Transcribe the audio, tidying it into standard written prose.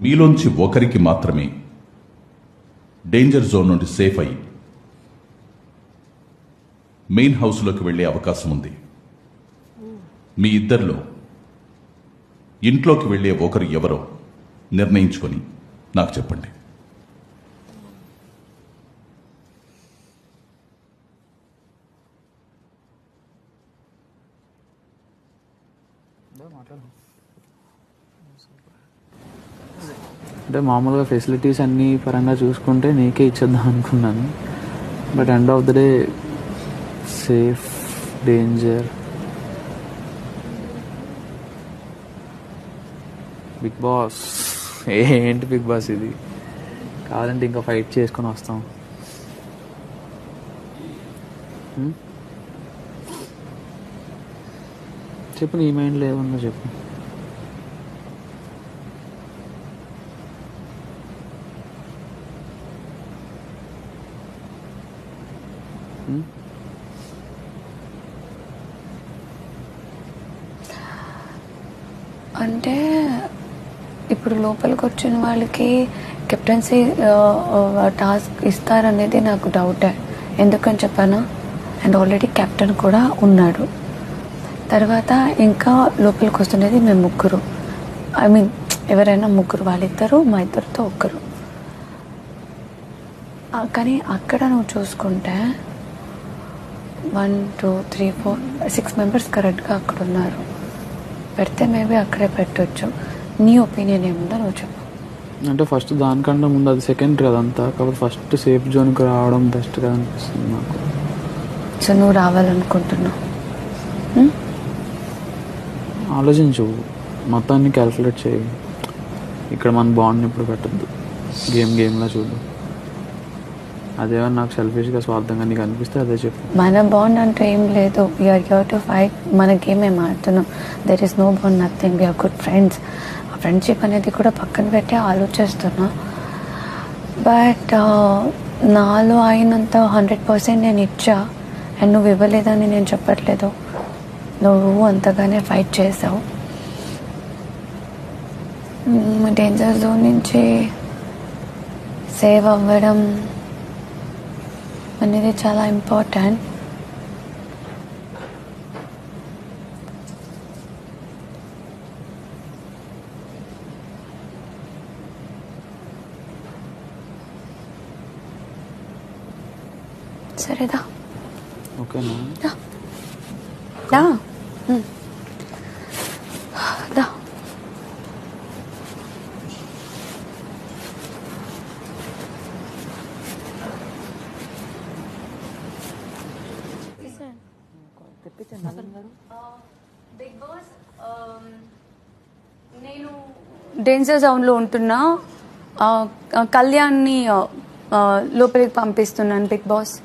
మీలోంచి ఒకరికి మాత్రమే danger zone నుండి సేఫ్ అయ్యి మెయిన్ హౌస్లోకి వెళ్లే అవకాశం ఉంది. మీ ఇద్దరిలో ఇంట్లోకి వెళ్లే ఒకరు ఎవరో నిర్ణయించుకొని నాకు చెప్పండి. అంటే మామూలుగా ఫెసిలిటీస్ అన్నీ పరంగా చూసుకుంటే నీకే ఇచ్చేద్దాం అనుకున్నాను. But end of the day safe danger big boss. ఏంటి బిగ్ బాస్ ఇది? కావాలంటే ఇంకా ఫైట్ చేసుకొని వస్తాం. చెప్పు, నీ మైండ్లో ఏమన్నా చెప్పు. అంటే ఇప్పుడు లోపలికి వచ్చిన వాళ్ళకి కెప్టెన్సీ టాస్క్ ఇస్తారనేది నాకు డౌటే. ఎందుకని చెప్పాను, అండ్ ఆల్రెడీ కెప్టెన్ కూడా ఉన్నాడు. తర్వాత ఇంకా లోపలికి వస్తున్నది మేము ముగ్గురు, ఐ మీన్ ఎవరైనా ముగ్గురు, వాళ్ళిద్దరు మా ఇద్దరితో ఒక్కరు. కానీ అక్కడ నువ్వు చూసుకుంటే 1 2 3 4 6 మెంబర్స్ కరెక్ట్గా అక్కడ ఉన్నారు. పెడితే మేబీ అక్కడే పెట్టవచ్చు. నీ ఒపీనియన్ ఏముందో నువ్వు చెప్పు. అంటే ఫస్ట్ దానికన్నా ముందు అది సెకండ్ కదంతా, కాబట్టి ఫస్ట్ సేఫ్ జోన్కి రావడం బెస్ట్గా అనిపిస్తుంది నాకు. సో నువ్వు రావాలనుకుంటున్నావు? ఆలోచించు, మొత్తాన్ని క్యాల్కులేట్ చేయి. ఇక్కడ మన బాండ్ని ఇప్పుడు పెట్టద్దు, గేమ్లా చూడు. అదేమన్నా నాకు సెల్ఫిష్గా స్వార్థంగా నీకు అనిపిస్తే అదే చెప్పు. మన బాండ్ అంటే ఏం లేదు. We're here to fight. మన గేమ్ ఏం ఆడుతున్నాం. There is no bond, nothing. We're good friends. ఆ ఫ్రెండ్షిప్ అనేది కూడా పక్కన పెట్టి ఆలోచిస్తున్నా. బట్ నాలో అయినంత 100% నేను ఇచ్చా. అండ్ నువ్వు ఇవ్వలేదని నేను చెప్పట్లేదు. నువ్వు అంతగానే ఫైట్ చేసావు. డేంజర్ జోన్ నుంచి సేవ్ అవ్వడం అనేది చాలా ఇంపార్టెంట్. సరేదా? ఓకేనా? దా. బిగ్ బాస్, నేను డేంజర్ జోన్లో ఉంటున్నా. కళ్యాణ్ని లోపలికి పంపిస్తున్నాను బిగ్ బాస్.